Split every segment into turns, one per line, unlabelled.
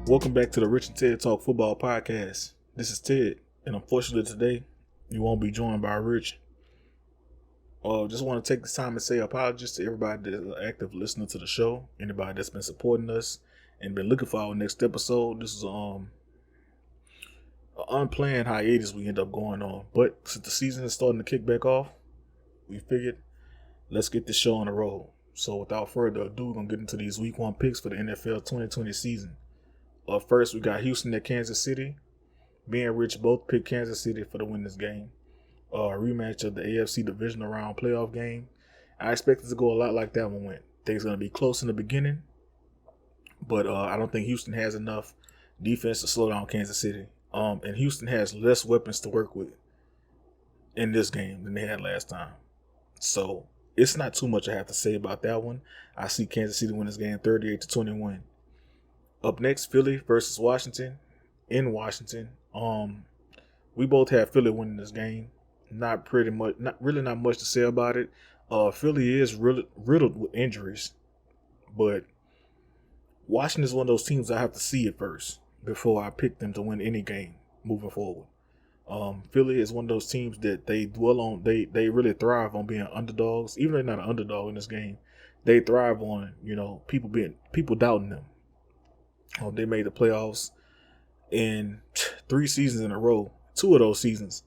Welcome back to the Rich and Ted Talk Football Podcast. This is Ted, and unfortunately today, you won't be joined by Rich. Just want to take this time and say apologies to everybody that's an active listener to the show, anybody that's been supporting us and been looking for our next episode. This is an unplanned hiatus we end up going on, but since the season is starting to kick back off, we figured let's get this show on the road. So without further ado, we're going to get into these week 1 picks for the NFL 2020 season. First, we got Houston at Kansas City. Me and Rich both picked Kansas City for the win this game. A rematch of the AFC divisional round playoff game. I expect it to go a lot like that one went. I think it's going to be close in the beginning, but I don't think Houston has enough defense to slow down Kansas City. And Houston has less weapons to work with in this game than they had last time. So it's not too much I have to say about that one. I see Kansas City win this game 38-21. Up next, Philly versus Washington in Washington. We both have Philly winning this game. Not much to say about it. Philly is riddled with injuries, but Washington is one of those teams I have to see it first before I pick them to win any game moving forward. Philly is one of those teams that they dwell on. They really thrive on being underdogs. Even though they're not an underdog in this game, they thrive on people doubting them. They made the playoffs in 3 seasons in a row. 2 of those seasons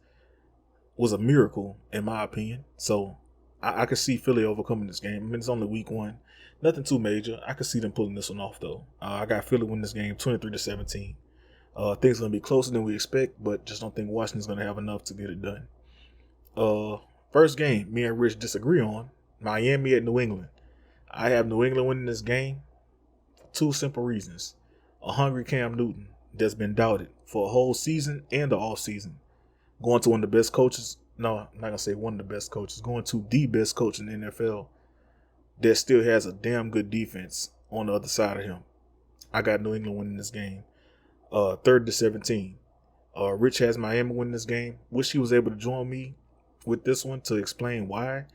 was a miracle, in my opinion. So I could see Philly overcoming this game. I mean, it's only week 1. Nothing too major. I could see them pulling this one off, though. I got Philly winning this game 23-17. Things are going to be closer than we expect, but just don't think Washington's going to have enough to get it done. First game, me and Rich disagree on. Miami at New England. I have New England winning this game for 2 simple reasons. A hungry Cam Newton that's been doubted for a whole season and the off season. Going to one of the best coaches. No, I'm not going to say one of the best coaches. Going to the best coach in the NFL that still has a damn good defense on the other side of him. I got New England winning this game 30-17. Rich has Miami winning this game. Wish he was able to join me with this one to explain why.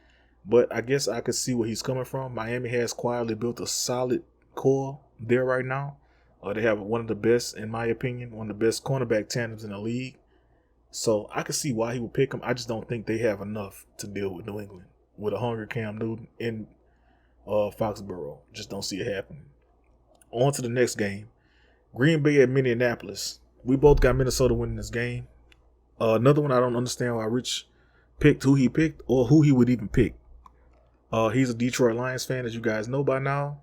But I guess I could see where he's coming from. Miami has quietly built a solid core there right now. They have one of the best, in my opinion, one of the best cornerback tandems in the league. So I can see why he would pick them. I just don't think they have enough to deal with New England. With a hungry Cam Newton in Foxborough. Just don't see it happening. On to the next game. Green Bay at Minneapolis. We both got Minnesota winning this game. Another one I don't understand why Rich picked who he picked or who he would even pick. He's a Detroit Lions fan, as you guys know by now.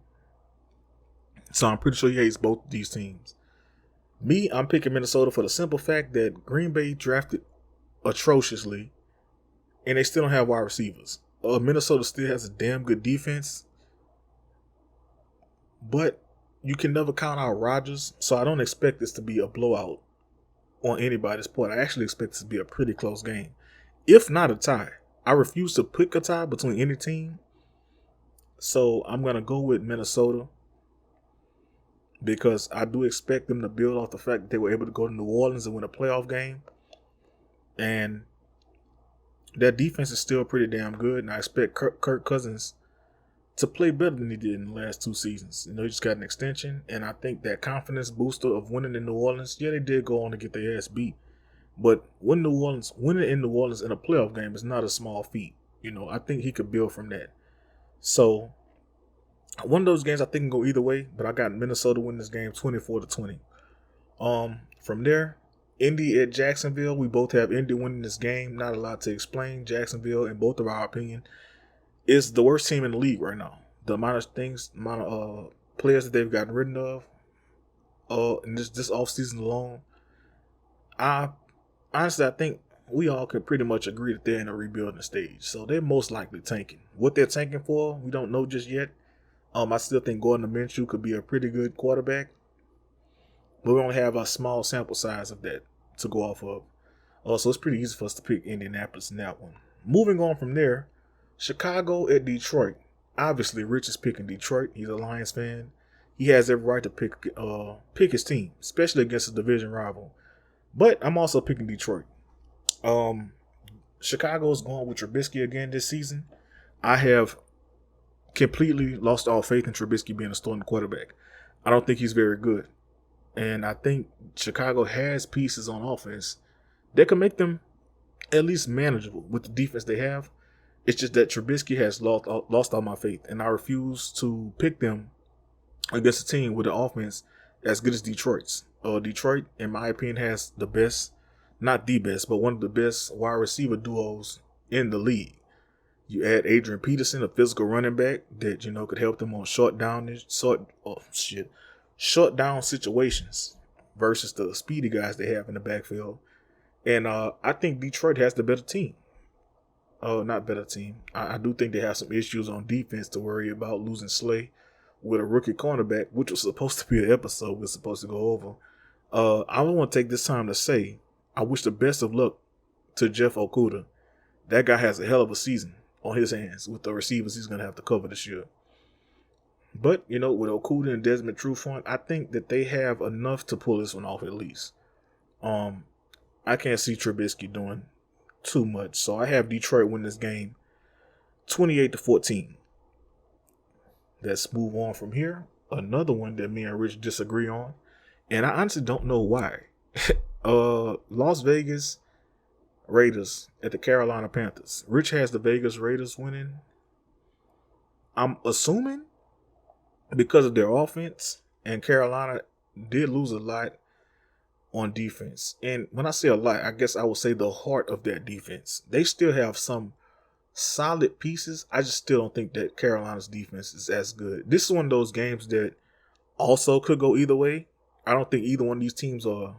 So I'm pretty sure he hates both of these teams. Me, I'm picking Minnesota for the simple fact that Green Bay drafted atrociously and they still don't have wide receivers. Minnesota still has a damn good defense, but you can never count out Rodgers, so I don't expect this to be a blowout on anybody's part. I actually expect this to be a pretty close game, if not a tie. I refuse to pick a tie between any team, so I'm going to go with Minnesota. Because I do expect them to build off the fact that they were able to go to New Orleans and win a playoff game. And that defense is still pretty damn good. And I expect Kirk Cousins to play better than he did in the last 2 seasons. He just got an extension. And I think that confidence booster of winning in New Orleans, yeah, they did go on to get their ass beat. But winning in New Orleans in a playoff game is not a small feat. I think he could build from that. So one of those games I think can go either way, but I got Minnesota winning this game 24-20. From there, Indy at Jacksonville. We both have Indy winning this game. Not a lot to explain. Jacksonville, in both of our opinion, is the worst team in the league right now. The amount of players that they've gotten rid of in this offseason alone. I think we all could pretty much agree that they're in a rebuilding stage. So they're most likely tanking. What they're tanking for, we don't know just yet. I still think Gardner Minshew could be a pretty good quarterback, but we only have a small sample size of that to go off of. So it's pretty easy for us to pick Indianapolis in that one. Moving on from there, Chicago at Detroit. Obviously, Rich is picking Detroit. He's a Lions fan. He has every right to pick his team, especially against a division rival. But I'm also picking Detroit. Chicago's going with Trubisky again this season. I have completely lost all faith in Trubisky being a starting quarterback. I don't think he's very good. And I think Chicago has pieces on offense that can make them at least manageable with the defense they have. It's just that Trubisky has lost all my faith, and I refuse to pick them against a team with an offense as good as Detroit's. Detroit, in my opinion, has the best, not the best, but one of the best wide receiver duos in the league. You add Adrian Peterson, a physical running back that could help them on short down situations versus the speedy guys they have in the backfield. And I think Detroit has the better team. Not better team. I do think they have some issues on defense to worry about losing Slay with a rookie cornerback, which was supposed to be an episode we're supposed to go over. I want to take this time to say I wish the best of luck to Jeff Okudah. That guy has a hell of a season on his hands with the receivers he's going to have to cover this year. But, with Okudah and Desmond Trufant, I think that they have enough to pull this one off at least. I can't see Trubisky doing too much. So I have Detroit win this game 28-14. Let's move on from here. Another one that me and Rich disagree on. And I honestly don't know why. Las Vegas Raiders at the Carolina Panthers. Rich has the Vegas Raiders winning. I'm assuming because of their offense, and Carolina did lose a lot on defense. And when I say a lot, I guess I would say the heart of that defense. They still have some solid pieces. I just still don't think that Carolina's defense is as good. This is one of those games that also could go either way. I don't think either one of these teams are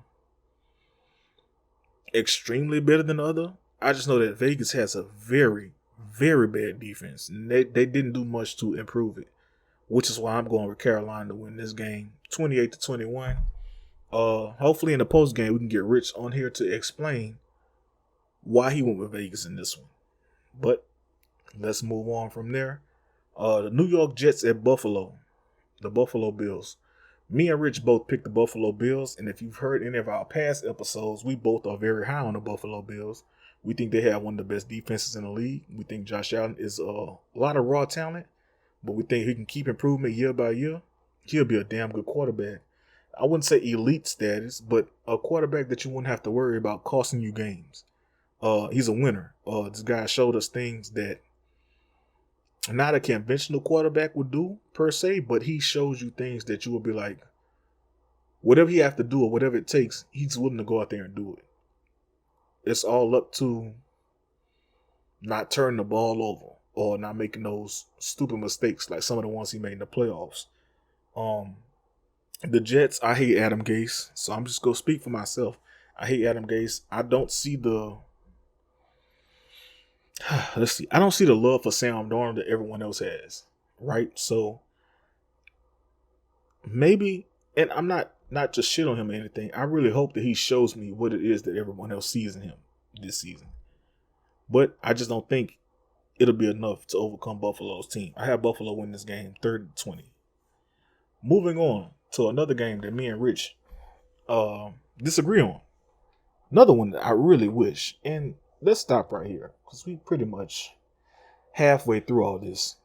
extremely better than the other. I just know that Vegas has a very, very bad defense. And they didn't do much to improve it, which is why I'm going with Carolina to win this game 28-21. Hopefully in the post game we can get Rich on here to explain why he went with Vegas in this one. But let's move on from there. The New York Jets at Buffalo. The Buffalo Bills. Me and Rich both picked the Buffalo Bills, and if you've heard any of our past episodes, we both are very high on the Buffalo Bills. We think they have one of the best defenses in the league. We think Josh Allen is a lot of raw talent, but we think he can keep improvement year by year. He'll be a damn good quarterback. I wouldn't say elite status, but a quarterback that you wouldn't have to worry about costing you games. He's a winner. This guy showed us things that not a conventional quarterback would do per se, but he shows you things that you will be like, whatever he have to do or whatever it takes, he's willing to go out there and do it. It's all up to not turning the ball over or not making those stupid mistakes like some of the ones he made in the playoffs. The Jets, I hate Adam Gase, so I'm just going to speak for myself. I hate Adam Gase. I don't see the love for Sam Darnold that everyone else has, right? So maybe, and I'm not just shit on him or anything. I really hope that he shows me what it is that everyone else sees in him this season. But I just don't think it'll be enough to overcome Buffalo's team. I have Buffalo win this game 30-20. Moving on to another game that me and Rich disagree on. Another one that I really wish, and let's stop right here because we pretty much halfway through all this.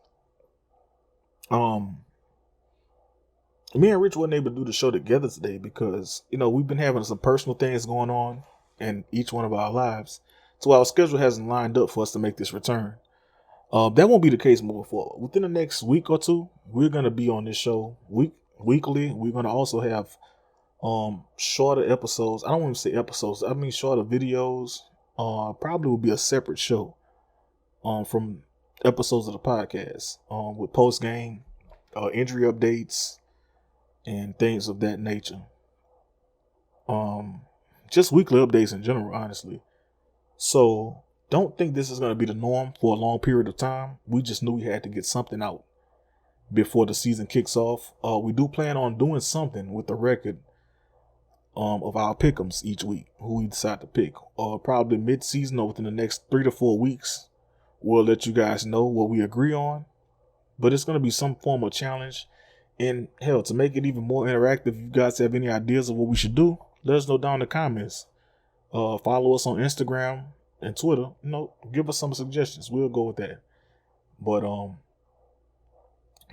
Me and Rich wasn't able to do the show together today because, we've been having some personal things going on in each one of our lives. So our schedule hasn't lined up for us to make this return. That won't be the case moving forward. Within the next week or two, we're going to be on this show weekly. We're going to also have shorter episodes. I don't want to say episodes. I mean shorter videos. Probably will be a separate show from episodes of the podcast with post-game injury updates and things of that nature. Just weekly updates in general, honestly. So don't think this is going to be the norm for a long period of time. We just knew we had to get something out before the season kicks off. We do plan on doing something with the record of our pick'ems each week, who we decide to pick. Probably mid-season or within the next 3 to 4 weeks, we'll let you guys know what we agree on. But it's going to be some form of challenge. And hell, to make it even more interactive, if you guys have any ideas of what we should do, let us know down in the comments. Follow us on Instagram and Twitter. Give us some suggestions. We'll go with that. But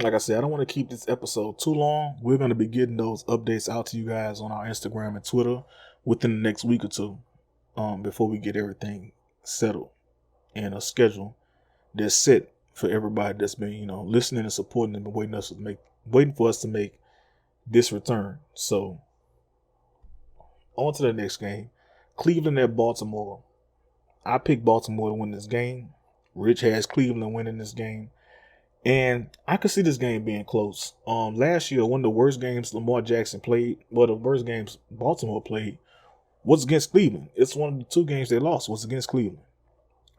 like I said, I don't want to keep this episode too long. We're going to be getting those updates out to you guys on our Instagram and Twitter within the next week or two, before we get everything settled and a schedule that's set for everybody that's been, listening and supporting and waiting for us to make this return. So on to the next game. Cleveland at Baltimore. I picked Baltimore to win this game. Rich has Cleveland winning this game. And I could see this game being close. Last year, one of the worst games Lamar Jackson played, the worst games Baltimore played, was against Cleveland. It's one of the 2 games they lost was against Cleveland.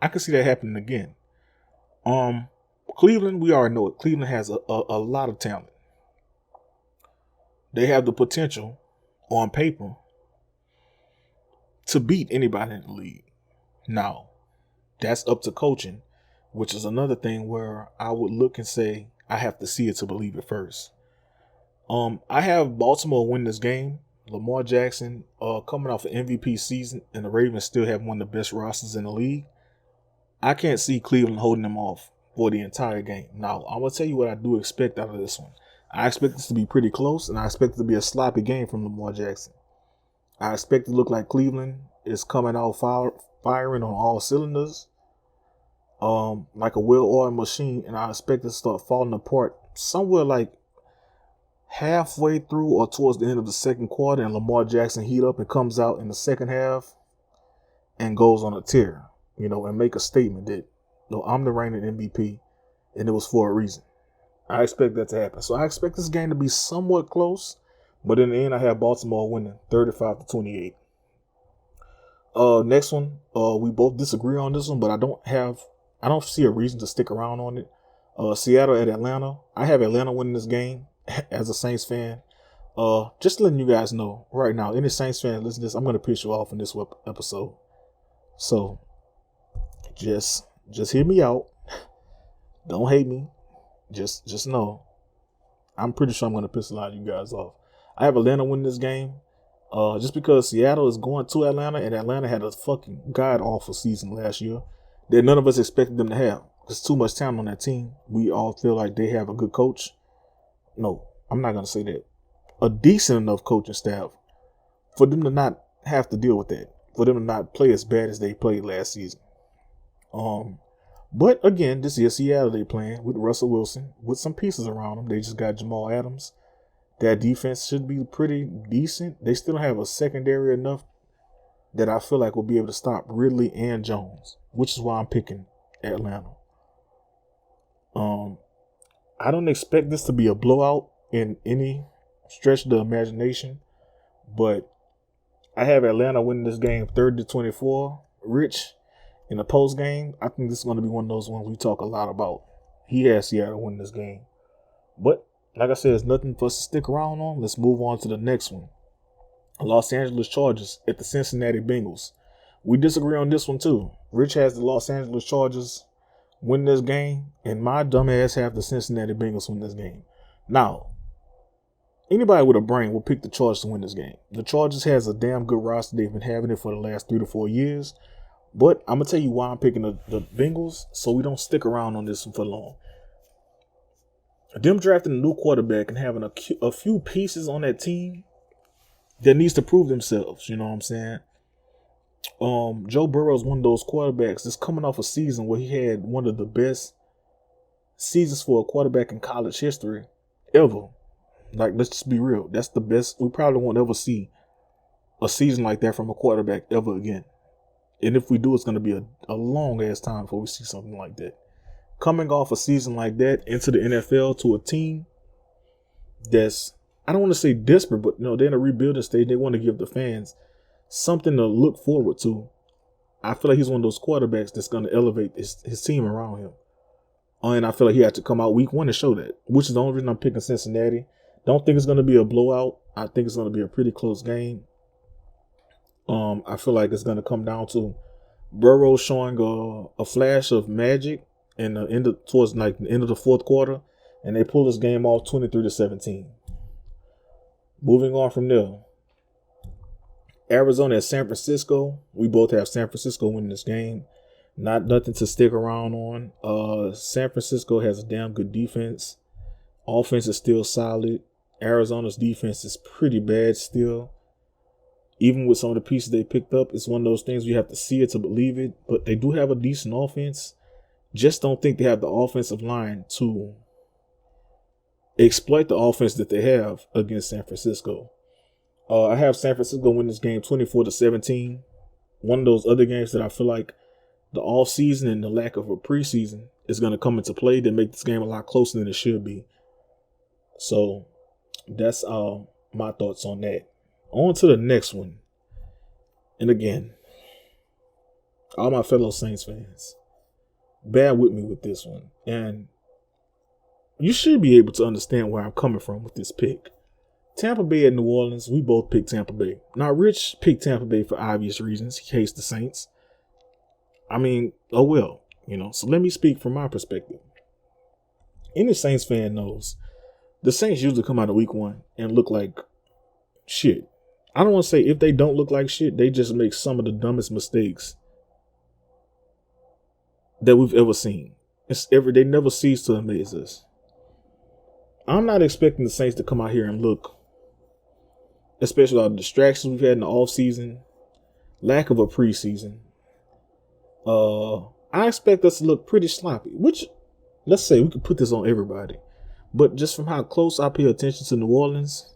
I could see that happening again. Cleveland, we already know it. Cleveland has a lot of talent. They have the potential on paper to beat anybody in the league. Now, that's up to coaching, which is another thing where I would look and say, I have to see it to believe it first. I have Baltimore win this game. Lamar Jackson coming off an MVP season, and the Ravens still have one of the best rosters in the league. I can't see Cleveland holding them off for the entire game. Now, I'm going to tell you what I do expect out of this one. I expect this to be pretty close, and I expect it to be a sloppy game from Lamar Jackson. I expect it to look like Cleveland is coming out firing on all cylinders, like a well-oiled machine, and I expect it to start falling apart somewhere like halfway through or towards the end of the second quarter, and Lamar Jackson heat up and comes out in the second half and goes on a tear, and make a statement that, I'm the reigning MVP, and it was for a reason. I expect that to happen. So I expect this game to be somewhat close, but in the end, I have Baltimore winning 35-28. Next one, we both disagree on this one, but I don't see a reason to stick around on it. Seattle at Atlanta. I have Atlanta winning this game as a Saints fan. Just letting you guys know right now, any Saints fan listen to this, I'm going to piss you off in this episode. So just hear me out. Don't hate me. Just know, I'm pretty sure I'm going to piss a lot of you guys off. I have Atlanta winning this game. Just because Seattle is going to Atlanta, and Atlanta had a fucking god-awful season last year that none of us expected them to have. There's too much talent on that team. We all feel like they have a good coach. No, I'm not going to say that. A decent enough coaching staff for them to not have to deal with that. For them to not play as bad as they played last season. But again, this is Seattle they playing with Russell Wilson with some pieces around them. They just got Jamal Adams. That defense should be pretty decent. They still have a secondary enough that I feel like will be able to stop Ridley and Jones, which is why I'm picking Atlanta. I don't expect this to be a blowout in any stretch of the imagination, but I have Atlanta winning this game 30-24. Rich, in the post game, I think this is going to be one of those ones we talk a lot about. He has Seattle winning this game. But, like I said, there's nothing for us to stick around on. Let's move on to the next one. Los Angeles Chargers at the Cincinnati Bengals. We disagree on this one, too. Rich has the Los Angeles Chargers win this game, and my dumb ass have the Cincinnati Bengals win this game. Now, anybody with a brain will pick the Chargers to win this game. The Chargers has a damn good roster. They've been having it for the last 3 to 4 years. But I'm going to tell you why I'm picking the Bengals, so we don't stick around on this one for long. Them drafting a new quarterback and having a few pieces on that team that needs to prove themselves, you know what I'm saying? Joe Burrow is one of those quarterbacks that's coming off a season where he had one of the best seasons for a quarterback in college history ever. Like, let's just be real. That's the best. We probably won't ever see a season like that from a quarterback ever again. And if we do, it's going to be a long ass time before we see something like that. Coming off a season like that into the NFL to a team that's, I don't want to say desperate, but they're in a rebuilding stage. They want to give the fans something to look forward to. I feel like he's one of those quarterbacks that's going to elevate his team around him. And I feel like he had to come out week 1 to show that, which is the only reason I'm picking Cincinnati. Don't think it's going to be a blowout. I think it's going to be a pretty close game. I feel like it's going to come down to Burrow showing a flash of magic towards the end of the fourth quarter, and they pull this game off 23-17. Moving on from there, Arizona at San Francisco. We both have San Francisco winning this game. Nothing to stick around on. San Francisco has a damn good defense. Offense is still solid. Arizona's defense is pretty bad still. Even with some of the pieces they picked up, it's one of those things you have to see it to believe it. But they do have a decent offense. Just don't think they have the offensive line to exploit the offense that they have against San Francisco. I have San Francisco win this game 24-17. One of those other games that I feel like the off season and the lack of a preseason is going to come into play to make this game a lot closer than it should be. So that's my thoughts on that. On to the next one. And again, all my fellow Saints fans, bear with me with this one. And you should be able to understand where I'm coming from with this pick. Tampa Bay at New Orleans, we both picked Tampa Bay. Now, Rich picked Tampa Bay for obvious reasons. He hates the Saints. I mean, oh well, So let me speak from my perspective. Any Saints fan knows the Saints usually come out of week 1 and look like shit. I don't want to say if they don't look like shit, they just make some of the dumbest mistakes that we've ever seen. They never cease to amaze us. I'm not expecting the Saints to come out here and look, especially all the distractions we've had in the offseason, lack of a preseason. I expect us to look pretty sloppy, which, let's say we could put this on everybody. But just from how close I pay attention to New Orleans,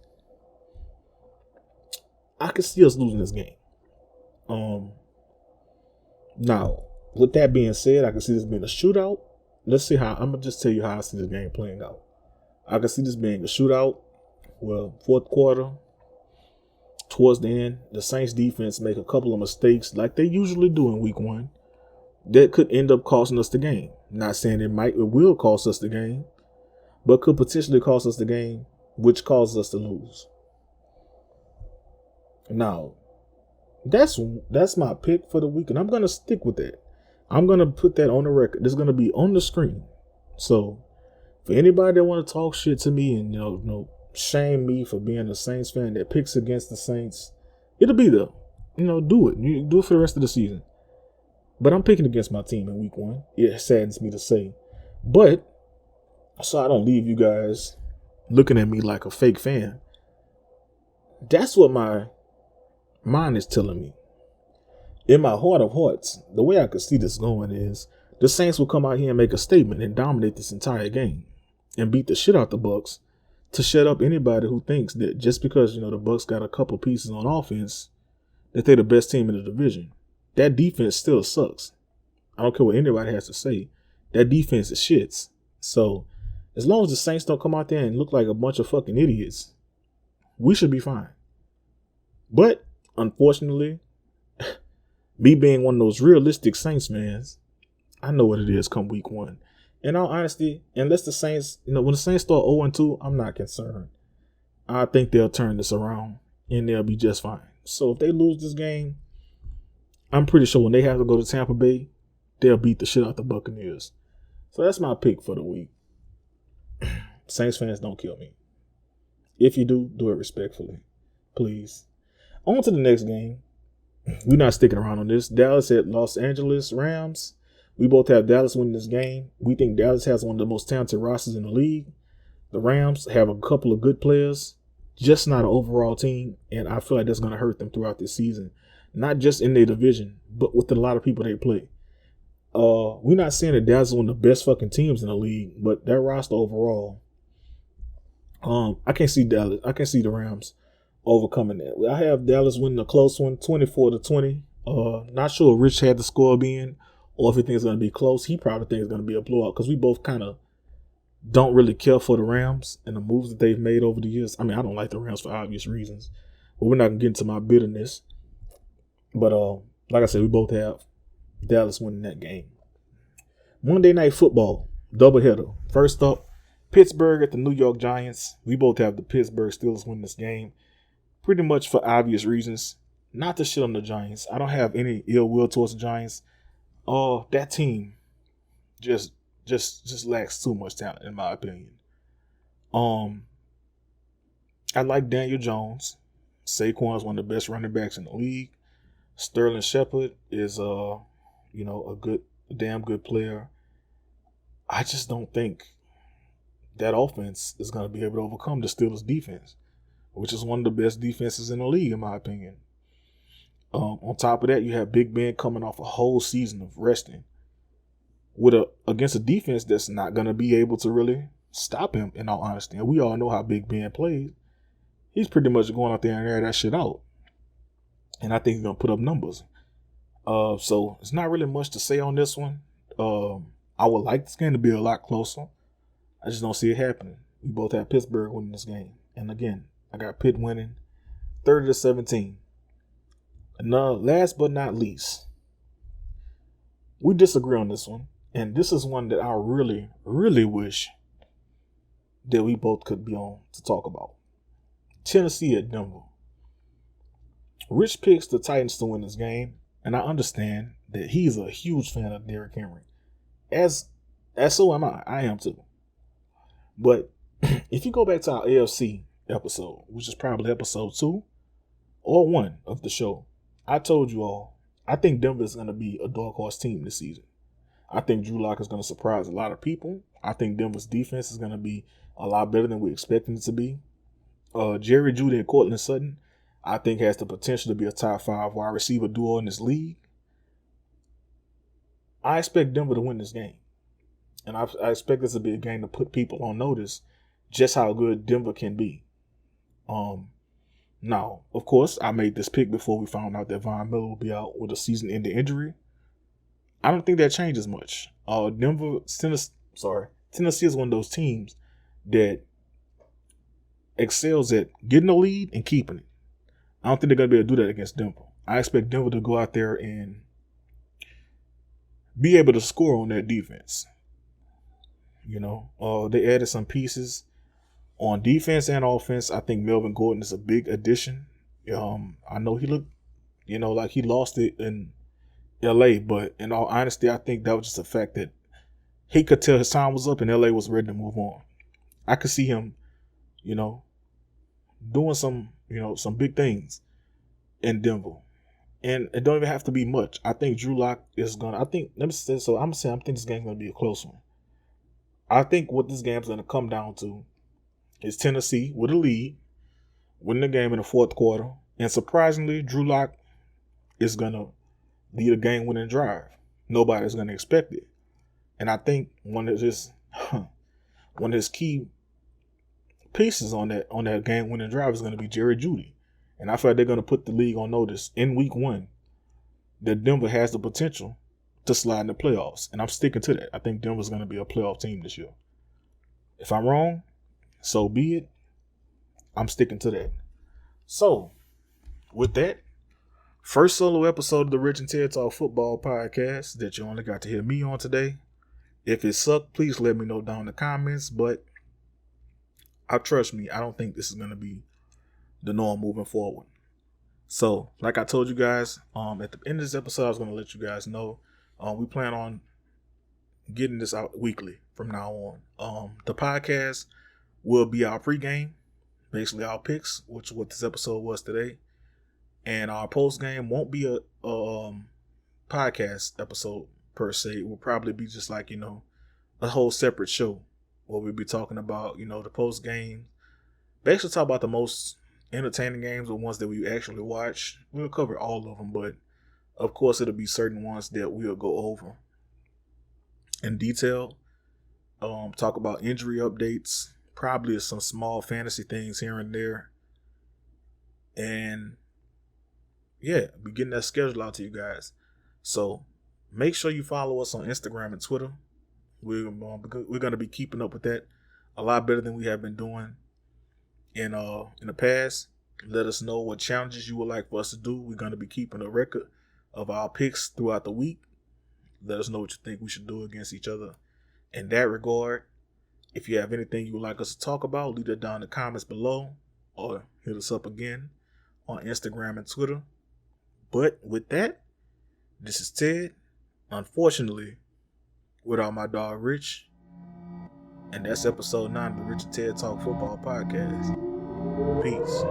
I could see us losing this game. Now, with that being said, I can see this being a shootout. Let's see how, I'm going to just tell you how I see this game playing out. I can see this being a shootout. Well, fourth quarter, towards the end, the Saints defense make a couple of mistakes like they usually do in week 1 that could end up costing us the game. Not saying it will cost us the game, but could potentially cost us the game, which causes us to lose. Now, that's my pick for the week, and I'm going to stick with that. I'm going to put that on the record. It's going to be on the screen. So, for anybody that want to talk shit to me and shame me for being a Saints fan that picks against the Saints, it'll be there. Do it. You do it for the rest of the season. But I'm picking against my team in week 1. It saddens me to say. But, so I don't leave you guys looking at me like a fake fan. That's what my mind is telling me. In my heart of hearts, the way I could see this going is the Saints will come out here and make a statement and dominate this entire game and beat the shit out the Bucs to shut up anybody who thinks that just because, the Bucs got a couple pieces on offense, that they're the best team in the division. That defense still sucks. I don't care what anybody has to say. That defense is shits. So, as long as the Saints don't come out there and look like a bunch of fucking idiots, we should be fine. But, unfortunately, me being one of those realistic Saints fans, I know what it is come week 1. In all honesty, unless the Saints, when the Saints start 0-2, I'm not concerned. I think they'll turn this around and they'll be just fine. So if they lose this game, I'm pretty sure when they have to go to Tampa Bay, they'll beat the shit out the Buccaneers. So that's my pick for the week. Saints fans, don't kill me. If you do it respectfully. Please. On to the next game. We're not sticking around on this. Dallas at Los Angeles Rams. We both have Dallas winning this game. We think Dallas has one of the most talented rosters in the league. The Rams have a couple of good players, just not an overall team, and I feel like that's going to hurt them throughout this season. Not just in their division, but with a lot of people they play. We're not saying that Dallas is one of the best fucking teams in the league, but their roster overall, I can't see Dallas. I can't see the Rams overcoming that. I have Dallas winning a close one, 24-20. Not sure if Rich had the score being, or if he thinks it's going to be close. He probably thinks it's going to be a blowout because we both kind of don't really care for the Rams and the moves that they've made over the years. I mean, I don't like the Rams for obvious reasons, but we're not going to get into my bitterness. But like I said, we both have Dallas winning that game. Monday Night Football, doubleheader. First up, Pittsburgh at the New York Giants. We both have the Pittsburgh Steelers winning this game. Pretty much for obvious reasons. Not to shit on the Giants. I don't have any ill will towards the Giants. That team just lacks too much talent, in my opinion. I like Daniel Jones. Saquon is one of the best running backs in the league. Sterling Shepard is a damn good player. I just don't think that offense is going to be able to overcome the Steelers defense, which is one of the best defenses in the league, in my opinion. On top of that, you have Big Ben coming off a whole season of resting against a defense that's not going to be able to really stop him, in all honesty. And we all know how Big Ben plays. He's pretty much going out there and air that shit out. And I think he's going to put up numbers. So it's not really much to say on this one. I would like this game to be a lot closer. I just don't see it happening. We both have Pittsburgh winning this game. And again, I got Pitt winning 30-17. And last but not least, we disagree on this one. And this is one that I really, really wish that we both could be on to talk about. Tennessee at Denver. Rich picks the Titans to win this game. And I understand that he's a huge fan of Derrick Henry. As so am I. I am too. But if you go back to our AFC episode, which is probably episode 2 or 1 of the show, I told you all, I think Denver is going to be a dark horse team this season. I think Drew Lock is going to surprise a lot of people. I think Denver's defense is going to be a lot better than we expected it to be. Jerry Jeudy and Cortland Sutton, I think, has the potential to be a top 5 wide receiver duo in this league. I expect Denver to win this game. And I expect this to be a game to put people on notice just how good Denver can be. Now, of course, I made this pick before we found out that Von Miller will be out with a season-ending injury. I don't think that changes much. Tennessee is one of those teams that excels at getting a lead and keeping it. I don't think they're going to be able to do that against Denver. I expect Denver to go out there and be able to score on their defense. They added some pieces on defense and offense. I think Melvin Gordon is a big addition. I know he looked, like he lost it in LA, but in all honesty, I think that was just the fact that he could tell his time was up and LA was ready to move on. I could see him, doing some big things in Denver. And it don't even have to be much. I think Drew Lock is I think this game's going to be a close one. I think what this game's going to come down to is Tennessee with a lead, winning the game in the fourth quarter. And surprisingly, Drew Lock is going to lead a game-winning drive. Nobody's going to expect it. And I think one of his key pieces on that game-winning drive is going to be Jerry Jeudy. And I feel like they're going to put the league on notice in week 1 that Denver has the potential to slide in the playoffs. And I'm sticking to that. I think Denver's going to be a playoff team this year. If I'm wrong, so be it. I'm sticking to that. So, with that, first solo episode of the Rich and Ted Talk Football Podcast that you only got to hear me on today. If it sucked, please let me know down in the comments. But trust me, I don't think this is going to be the norm moving forward. So, like I told you guys, at the end of this episode, I was going to let you guys know we plan on getting this out weekly from now on. The podcast will be our pregame, basically our picks, which is what this episode was today. And our postgame won't be a podcast episode per se. It will probably be just like, a whole separate show where we'll be talking about, the postgame. Basically talk about the most entertaining games, the ones that we actually watch. We'll cover all of them, but of course it'll be certain ones that we'll go over in detail. Talk about injury updates, probably some small fantasy things here and there. And yeah, be getting that schedule out to you guys. So make sure you follow us on Instagram and Twitter. We're going to be keeping up with that a lot better than we have been doing in the past. Let us know what challenges you would like for us to do. We're going to be keeping a record of our picks throughout the week. Let us know what you think we should do against each other in that regard. If you have anything you would like us to talk about, leave that down in the comments below or hit us up again on Instagram and Twitter. But with that, this is Ted, unfortunately, without my dog Rich. And that's episode 9 of the Rich and Ted Talk Football Podcast. Peace.